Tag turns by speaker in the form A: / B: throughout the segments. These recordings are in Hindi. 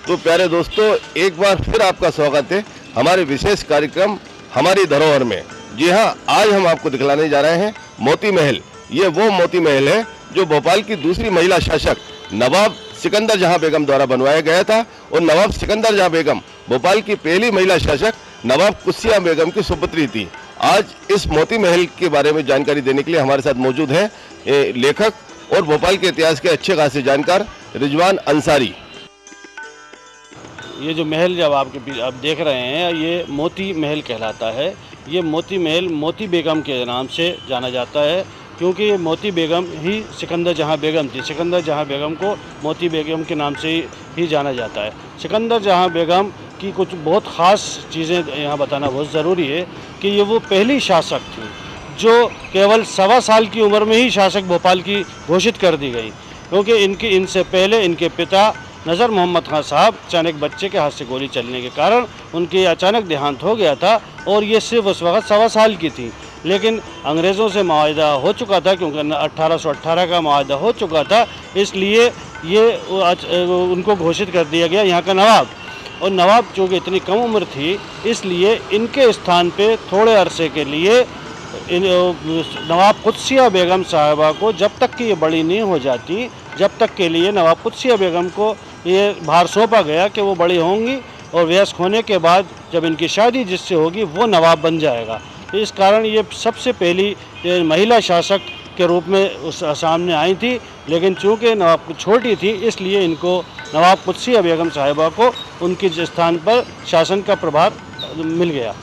A: तो प्यारे दोस्तों, एक बार फिर आपका स्वागत है हमारे विशेष कार्यक्रम हमारी धरोहर में। जी हाँ, आज हम आपको दिखलाने जा रहे हैं मोती महल। ये वो मोती महल है जो भोपाल की दूसरी महिला शासक नवाब सिकंदर जहां बेगम द्वारा बनवाया गया था। और नवाब सिकंदर जहां बेगम भोपाल की पहली महिला शासक नवाब कुस्सिया बेगम की सुपुत्री थी। आज इस मोती महल के बारे में जानकारी देने के लिए हमारे साथ मौजूद हैं लेखक और भोपाल के इतिहास के अच्छे खासे जानकार रिजवान अंसारी।
B: ये जो महल जब आप देख रहे हैं, ये मोती महल कहलाता है। ये मोती महल मोती बेगम के नाम से जाना जाता है, क्योंकि मोती बेगम ही सिकंदर जहां बेगम थी। सिकंदर जहां बेगम को मोती बेगम के नाम से ही जाना जाता है। सिकंदर जहां बेगम की कुछ बहुत ख़ास चीज़ें यहाँ बताना बहुत ज़रूरी है कि ये वो पहली शासक थी जो केवल 1.25 साल की उम्र में ही शासक भोपाल की घोषित कर दी गई, क्योंकि इनसे पहले इनके पिता नज़र मोहम्मद खान साहब अचानक बच्चे के हाथ से गोली चलने के कारण उनके अचानक देहांत हो गया था और ये सिर्फ उस वक्त 1.25 साल की थी। लेकिन अंग्रेज़ों से मुआहदा हो चुका था, क्योंकि 1818 का मुआहदा हो चुका था, इसलिए ये उनको घोषित कर दिया गया यहाँ का नवाब। और नवाब चूँकि इतनी कम उम्र थी, इसलिए इनके स्थान पे थोड़े अरसे के लिए नवाब कुत्सिया बेगम साहिबा को, जब तक कि ये बड़ी नहीं हो जाती, जब तक के लिए नवाब कुत्सिया बेगम को ये भार सौंपा गया कि वो बड़ी होंगी और वयस्क होने के बाद जब इनकी शादी जिससे होगी वो नवाब बन जाएगा। इस कारण ये सबसे पहली महिला शासक के रूप में उस सामने आई थी। लेकिन चूँकि नवाब छोटी थी, इसलिए इनको नवाब कुत्सिया बेगम साहिबा को उनके स्थान पर शासन का प्रभार मिल गया।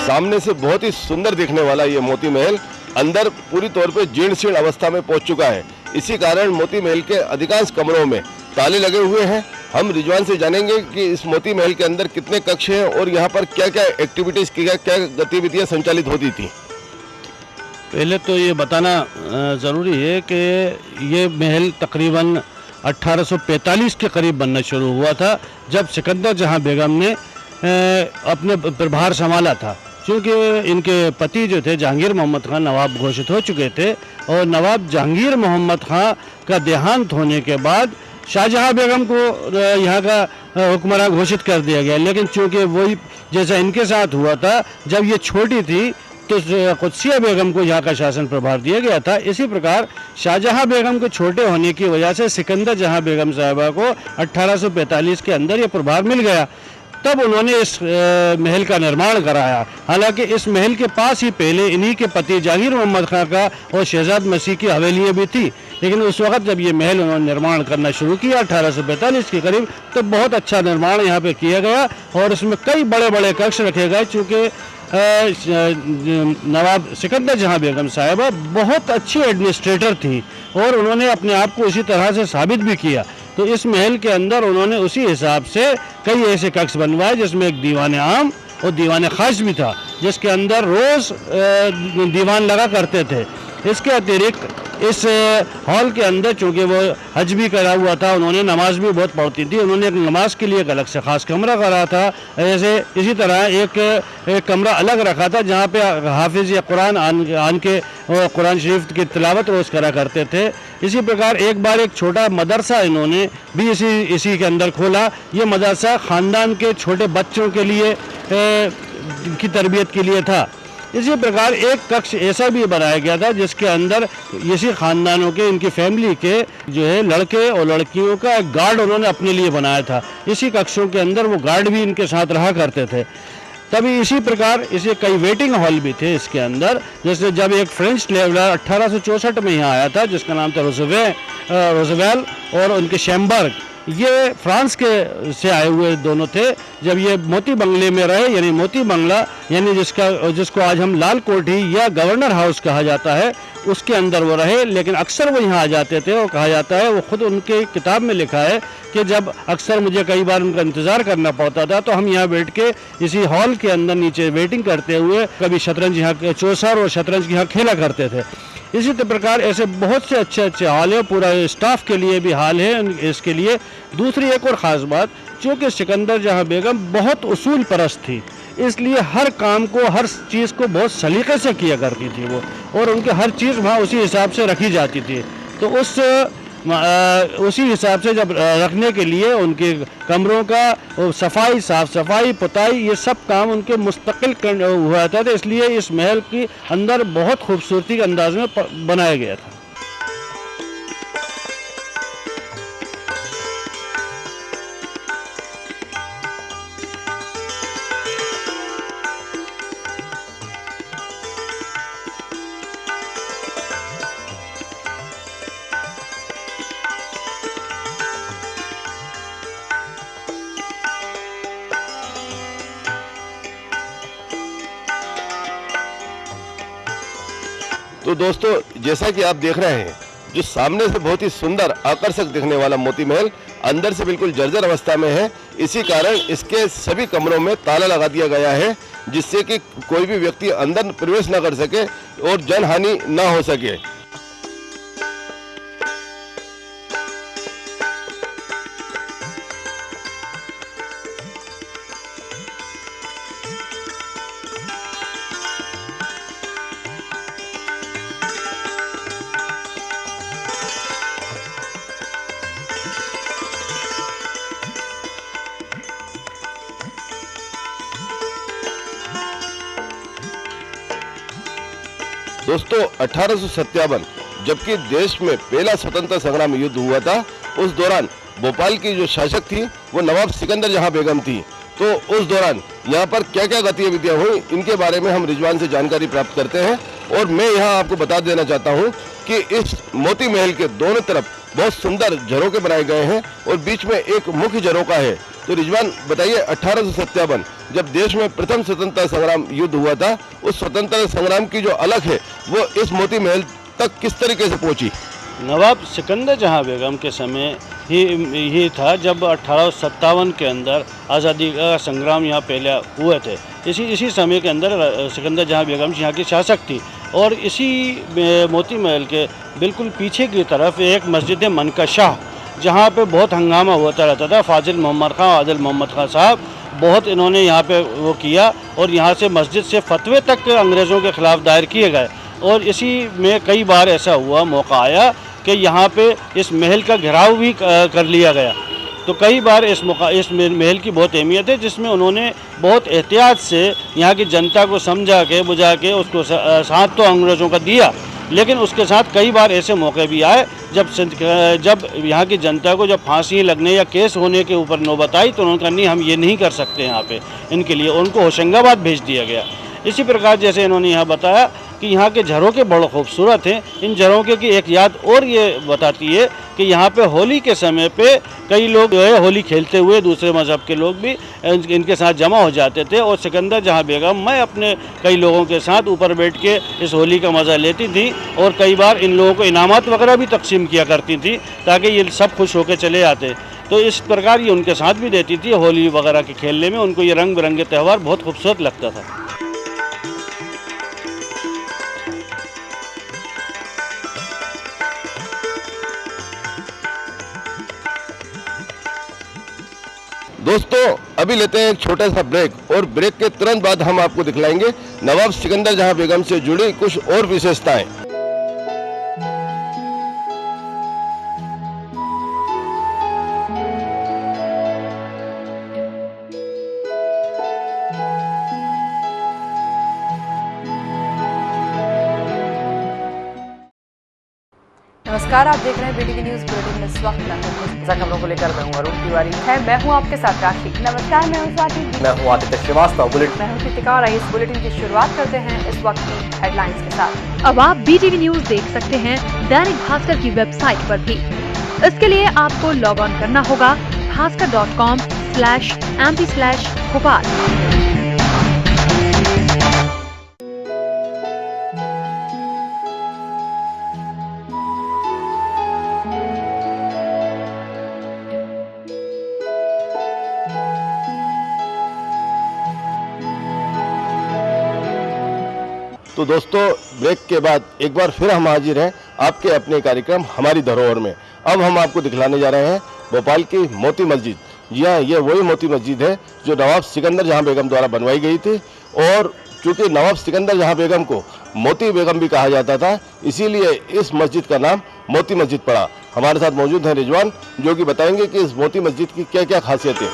A: सामने से बहुत ही सुंदर दिखने वाला ये मोती महल अंदर पूरी तौर पे जीर्ण शीर्ण अवस्था में पहुंच चुका है। इसी कारण मोती महल के अधिकांश कमरों में ताले लगे हुए हैं। हम रिजवान से जानेंगे कि इस मोती महल के अंदर कितने कक्ष हैं और यहाँ पर क्या क्या एक्टिविटीज की क्या गतिविधियाँ संचालित होती थी।
B: पहले तो ये बताना ज़रूरी है कि ये महल तकरीबन 1845 के करीब बनना शुरू हुआ था, जब सिकंदर जहां बेगम ने अपने प्रभार संभाला था। क्योंकि इनके पति जो थे जहांगीर मोहम्मद खान नवाब घोषित हो चुके थे, और नवाब जहांगीर मोहम्मद खान का देहांत होने के बाद शाहजहां बेगम को यहाँ का हुक्मरान घोषित कर दिया गया। लेकिन चूँकि वही जैसा इनके साथ हुआ था, जब ये छोटी थी तो कुत्सिया बेगम को यहाँ का शासन प्रभार दिया गया था। इसी प्रकार शाहजहां बेगम के छोटे होने की वजह से सिकंदर जहां बेगम साहिबा को 1845 के अंदर ये प्रभार मिल गया। तब उन्होंने इस महल का निर्माण कराया। हालांकि इस महल के पास ही पहले इन्हीं के पति जहांगीर मोहम्मद खान का और शहजाद मसीह की हवेलियाँ भी थी। लेकिन उस वक्त जब ये महल उन्होंने निर्माण करना शुरू किया 1845 के करीब, तो बहुत अच्छा निर्माण यहाँ पे किया गया और इसमें कई बड़े बड़े कक्ष रखे गए। चूँकि नवाब सिकंदर जहां बेगम साहिबा बहुत अच्छी एडमिनिस्ट्रेटर थी और उन्होंने अपने आप को इसी तरह से साबित भी किया। तो इस महल के अंदर उन्होंने उसी हिसाब से कई ऐसे कक्ष बनवाए, जिसमें एक दीवान आम और दीवान खास भी था, जिसके अंदर रोज़ दीवान लगा करते थे। इसके अतिरिक्त इस हॉल के अंदर चूँकि वो हज भी करा हुआ था, उन्होंने नमाज भी बहुत पढ़ती थी, उन्होंने एक नमाज के लिए एक अलग से ख़ास कमरा करा था। ऐसे इसी तरह एक कमरा अलग रखा था जहाँ पे हाफिज़ या कुरान आन के कुरान शरीफ की तिलावत रोज़ करा करते थे। इसी प्रकार एक बार एक छोटा मदरसा इन्होंने भी इसी के अंदर खोला। ये मदरसा ख़ानदान के छोटे बच्चों के लिए की तरबियत के लिए था। इसी प्रकार एक कक्ष ऐसा भी बनाया गया था जिसके अंदर इसी ख़ानदानों के, इनकी फैमिली के जो है लड़के और लड़कियों का एक गार्ड उन्होंने अपने लिए बनाया था। इसी कक्षों के अंदर वो गार्ड भी इनके साथ रहा करते थे। तभी इसी प्रकार इसे कई वेटिंग हॉल भी थे इसके अंदर। जैसे जब एक फ्रेंच ट्रैवलर 1864 में यहाँ आया था जिसका नाम था रोजवेल और उनके शैम्बर्ग, ये फ्रांस के से आए हुए दोनों थे। जब ये मोती बंगले में रहे, यानी मोती बंगला, यानी जिसको आज हम लाल कोठी या गवर्नर हाउस कहा जाता है, उसके अंदर वो रहे। लेकिन अक्सर वो यहाँ आ जाते थे और कहा जाता है, वो खुद उनके किताब में लिखा है कि जब अक्सर मुझे कई बार उनका इंतज़ार करना पड़ता था तो हम यहाँ बैठ के इसी हॉल के अंदर नीचे वेटिंग करते हुए कभी शतरंज यहाँ चौसर और शतरंज यहाँ खेला करते थे। इसी प्रकार ऐसे बहुत से अच्छे अच्छे हाल है, पूरा स्टाफ के लिए भी हाल है इसके लिए। दूसरी एक और ख़ास बात, चूँकि सिकंदर जहाँ बेगम बहुत उसूल परस्त थी, इसलिए हर काम को, हर चीज़ को बहुत सलीके से किया करती थी वो, और उनके हर चीज़ वहाँ उसी हिसाब से रखी जाती थी। तो उसी हिसाब से जब रखने के लिए उनके कमरों का सफाई, साफ सफाई, पुताई, ये सब काम उनके मुस्तकिल हुआ था। तो इसलिए इस महल की अंदर बहुत खूबसूरती के अंदाज में बनाया गया था।
A: तो दोस्तों, जैसा कि आप देख रहे हैं, जो सामने से बहुत ही सुंदर, आकर्षक दिखने वाला मोती महल अंदर से बिल्कुल जर्जर अवस्था में है। इसी कारण इसके सभी कमरों में ताला लगा दिया गया है, जिससे कि कोई भी व्यक्ति अंदर प्रवेश न कर सके और जनहानि न हो सके। दोस्तों, 1857 जबकि देश में पहला स्वतंत्रता संग्राम युद्ध हुआ था, उस दौरान भोपाल की जो शासक थी वो नवाब सिकंदर जहां बेगम थी। तो उस दौरान यहाँ पर क्या क्या गतिविधियां हुई, इनके बारे में हम रिजवान से जानकारी प्राप्त करते हैं। और मैं यहाँ आपको बता देना चाहता हूँ कि इस मोती महल के दोनों तरफ बहुत सुंदर झरोके बनाए गए हैं और बीच में एक मुख्य झरोका है। तो रिजवान बताइए, 1857 जब देश में प्रथम स्वतंत्रता संग्राम युद्ध हुआ था, उस स्वतंत्रता संग्राम की जो अलग है वो इस मोती महल तक किस तरीके से पहुंची?
B: नवाब सिकंदर जहां बेगम के समय ही था जब 1857 के अंदर आज़ादी का संग्राम यहाँ पहले हुए थे। इसी समय के अंदर सिकंदर जहां बेगम यहाँ की शासक थी। और इसी मोती महल के बिल्कुल पीछे की तरफ एक मस्जिद मनका शाह, जहाँ पे बहुत हंगामा होता रहता था। फाजिल मोहम्मद खां, आदिल मोहम्मद खां साहब, बहुत इन्होंने यहाँ पे वो किया और यहाँ से मस्जिद से फतवे तक अंग्रेज़ों के ख़िलाफ़ दायर किए गए। और इसी में कई बार ऐसा हुआ, मौका आया कि यहाँ पे इस महल का घेराव भी कर लिया गया। तो कई बार इस महल की बहुत अहमियत है, जिसमें उन्होंने बहुत एहतियात से यहाँ की जनता को समझा के बुझा के उसको साथ तो अंग्रेज़ों का दिया, लेकिन उसके साथ कई बार ऐसे मौके भी आए जब यहाँ की जनता को जब फांसी लगने या केस होने के ऊपर नौबत आई तो उन्होंने कहा नहीं, हम ये नहीं कर सकते यहाँ पे, इनके लिए उनको होशंगाबाद भेज दिया गया। इसी प्रकार जैसे इन्होंने यहाँ बताया कि यहाँ के झरोके बड़े खूबसूरत हैं। इन झरोके की एक याद और ये बताती है कि यहाँ पे होली के समय पे कई लोग जो है होली खेलते हुए दूसरे मज़हब के लोग भी इनके साथ जमा हो जाते थे। और सिकंदर जहाँ बेगम मैं अपने कई लोगों के साथ ऊपर बैठ के इस होली का मज़ा लेती थी और कई बार इन लोगों को इनामात वगैरह भी तकसीम किया करती थी ताकि ये सब खुश होकर चले आते। तो इस प्रकार ये उनके साथ भी देती थी होली वगैरह के खेलने में। उनको ये रंग बिरंगे त्यौहार बहुत खूबसूरत लगता था।
A: दोस्तों, अभी लेते हैं एक छोटा सा ब्रेक और ब्रेक के तुरंत बाद हम आपको दिखलाएंगे नवाब सिकंदर जहां बेगम से जुड़ी कुछ और विशेषताएं।
C: नमस्कार, आप देख रहे हैं बीटीवी न्यूज बुलेटिन में। इस वक्त मैं
D: खबरों को लेकर मैं हूं अरुण तिवारी
C: मैं हूं आपके साथ राशि। नमस्कार, मैं हूं स्वाति।
D: मैं हूं आदित्य श्रीवास्तव। बुलेटिन
C: मैं हूं कृतिका और इस बुलेटिन की शुरुआत करते हैं इस वक्त की हेडलाइंस के साथ।
E: अब आप बीटीवी न्यूज देख सकते हैं दैनिक भास्कर की वेबसाइट पर भी। इसके लिए आपको लॉग ऑन करना होगा bhaskar.com/mp/Bhopal।
A: तो दोस्तों, ब्रेक के बाद एक बार फिर हम हाजिर हैं आपके अपने कार्यक्रम हमारी धरोहर में। अब हम आपको दिखलाने जा रहे हैं भोपाल की मोती मस्जिद। जी हाँ, ये वही मोती मस्जिद है जो नवाब सिकंदर जहां बेगम द्वारा बनवाई गई थी, और चूंकि नवाब सिकंदर जहां बेगम को मोती बेगम भी कहा जाता था, इसीलिए इस मस्जिद का नाम मोती मस्जिद पड़ा। हमारे साथ मौजूद है रिजवान, जो कि बताएंगे कि इस मोती मस्जिद की क्या क्या खासियतें।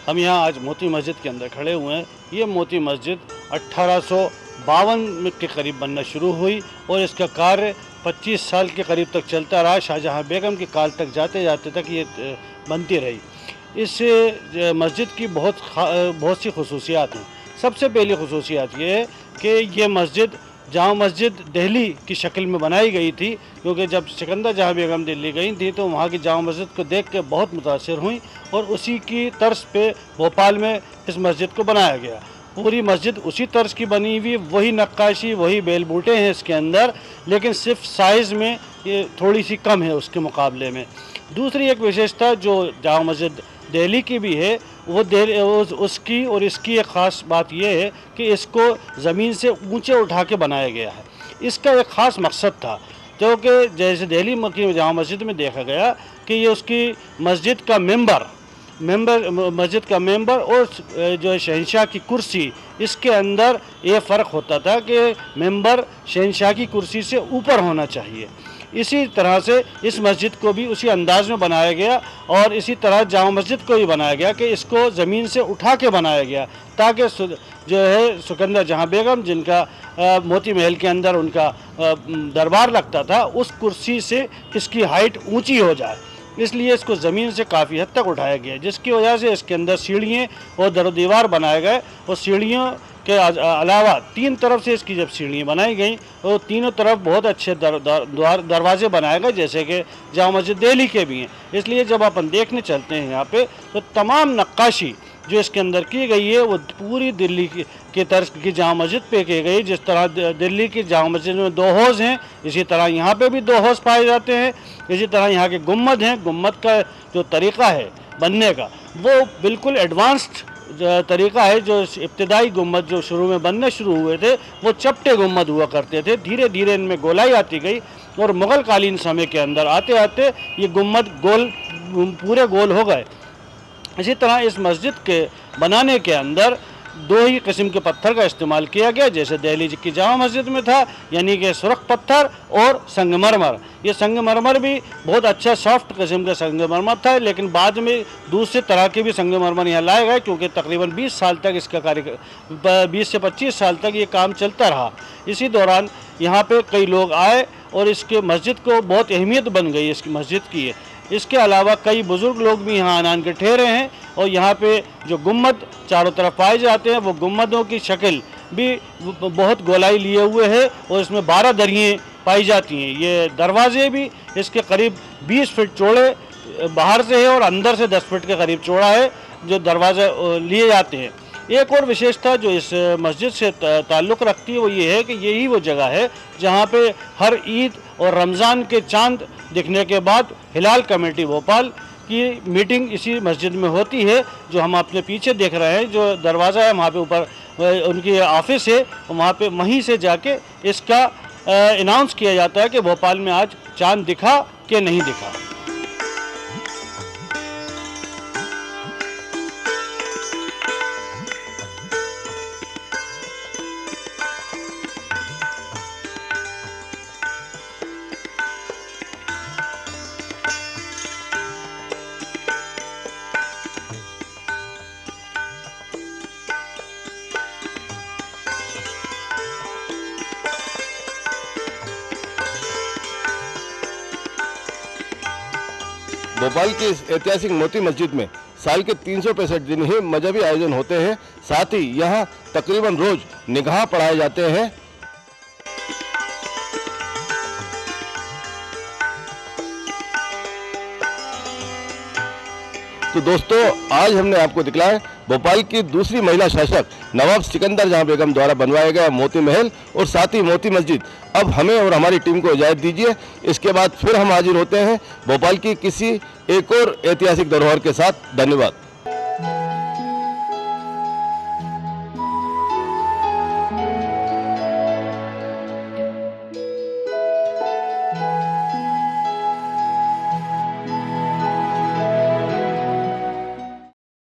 B: हम यहाँ आज मोती मस्जिद के अंदर खड़े हुए हैं। ये मोती मस्जिद 1852 के करीब बनना शुरू हुई और इसका कार्य 25 साल के करीब तक चलता रहा। शाहजहां बेगम के काल तक जाते जाते तक ये बनती रही। इस मस्जिद की बहुत सी खसूसियात हैं। सबसे पहली खसूसियात ये है कि ये मस्जिद जामा मस्जिद दिल्ली की शक्ल में बनाई गई थी, क्योंकि जब सिकंदर जहां बेगम दिल्ली गई थी तो वहाँ की जामा मस्जिद को देख के बहुत मुतासिर हुई और उसी की तर्ज पे भोपाल में इस मस्जिद को बनाया गया। पूरी मस्जिद उसी तर्ज की बनी हुई, वही नक्काशी, वही बेल बूटे हैं इसके अंदर, लेकिन सिर्फ साइज़ में ये थोड़ी सी कम है उसके मुकाबले में। दूसरी एक विशेषता जो जामा मस्जिद दिल्ली की भी है, वो उसकी और इसकी एक ख़ास बात यह है कि इसको ज़मीन से ऊंचे उठा के बनाया गया है। इसका एक ख़ास मकसद था, क्योंकि जैसे दिल्ली की जामा मस्जिद में देखा गया कि ये उसकी मस्जिद का मस्जिद का मेंबर और जो है शहंशाह की कुर्सी, इसके अंदर ये फ़र्क होता था कि मेंबर शहंशाह की कुर्सी से ऊपर होना चाहिए। इसी तरह से इस मस्जिद को भी उसी अंदाज में बनाया गया और इसी तरह जामा मस्जिद को भी बनाया गया कि इसको ज़मीन से उठा के बनाया गया, ताकि जो है सिकंदर जहां बेगम, जिनका मोती महल के अंदर उनका दरबार लगता था, उस कुर्सी से इसकी हाइट ऊंची हो जाए। इसलिए इसको ज़मीन से काफ़ी हद तक उठाया गया, जिसकी वजह से इसके अंदर सीढ़ियाँ और दर दीवार बनाए गए। और सीढ़ियों के अलावा तीन तरफ से इसकी जब सीढ़ियाँ बनाई गई तो तीनों तरफ बहुत अच्छे दरवाजे बनाए गए, जैसे कि जामा मस्जिद दिल्ली के भी हैं। इसलिए जब अपन देखने चलते हैं यहाँ पे, तो तमाम नक्काशी जो इसके अंदर की गई है वो पूरी दिल्ली की तर्ज की जामा मस्जिद पे की गई। जिस तरह दिल्ली की जामा मस्जिद में 2 हौज़ हैं, इसी तरह यहाँ पे भी 2 हौज़ पाए जाते हैं। इसी तरह यहाँ के गुम्मद हैं, गुम्मद का जो तरीक़ा है बनने का वो बिल्कुल एडवांस्ड तरीक़ा है। जो इब्तदाई गुम्मद जो शुरू में बनने शुरू हुए थे वो चपटे गुम्मद हुआ करते थे, धीरे धीरे इनमें गोलाई आती गई और मुग़ल कालीन समय के अंदर आते आते ये गुम्मद पूरे गोल हो गए। इसी तरह इस मस्जिद के बनाने के अंदर 2 ही किस्म के पत्थर का इस्तेमाल किया गया, जैसे दिल्ली की जामा मस्जिद में था, यानी कि सुरख पत्थर और संगमरमर। ये संगमरमर भी बहुत अच्छा सॉफ्ट किस्म का संगमरमर था, लेकिन बाद में दूसरे तरह के भी संगमरमर यहाँ लाए गए, क्योंकि तकरीबन 20 साल तक इसका कार्य 20 से 25 साल तक ये काम चलता रहा। इसी दौरान यहाँ पे कई लोग आए और इसके मस्जिद को बहुत अहमियत बन गई इसकी मस्जिद की है। इसके अलावा कई बुज़ुर्ग लोग भी यहाँ आन के ठहरे हैं और यहाँ पे जो गुम्मद चारों तरफ पाए जाते हैं वो गुम्मदों की शक्ल भी बहुत गोलाई लिए हुए है और इसमें 12 दरियाँ पाई जाती हैं। ये दरवाजे भी इसके करीब 20 फीट चौड़े बाहर से है और अंदर से 10 फीट के करीब चौड़ा है जो दरवाजे लिए जाते हैं। एक और विशेषता जो इस मस्जिद से ताल्लुक़ रखती है वो ये है कि यही वो जगह है जहाँ पे हर ईद और रमज़ान के चांद दिखने के बाद हिलाल कमेटी भोपाल की मीटिंग इसी मस्जिद में होती है। जो हम अपने पीछे देख रहे हैं, जो दरवाज़ा है वहाँ पे ऊपर उनकी ऑफिस है, वहाँ पे वहीं से जाके इसका अनाउंस किया जाता है कि भोपाल में आज चांद दिखा कि नहीं दिखा।
A: भोपाल की इस ऐतिहासिक मोती मस्जिद में साल के 365 दिन ही मजहबी आयोजन होते हैं। साथ ही यहाँ तकरीबन रोज निगाह पढ़ाए जाते हैं। तो दोस्तों, आज हमने आपको दिखलाया भोपाल की दूसरी महिला शासक नवाब सिकंदर जहां बेगम द्वारा बनवाया गया मोती महल और साथ ही मोती मस्जिद। अब हमें और हमारी टीम को इजाजत दीजिए। इसके बाद फिर हम हाजिर होते हैं भोपाल की किसी एक और ऐतिहासिक धरोहर के साथ। धन्यवाद।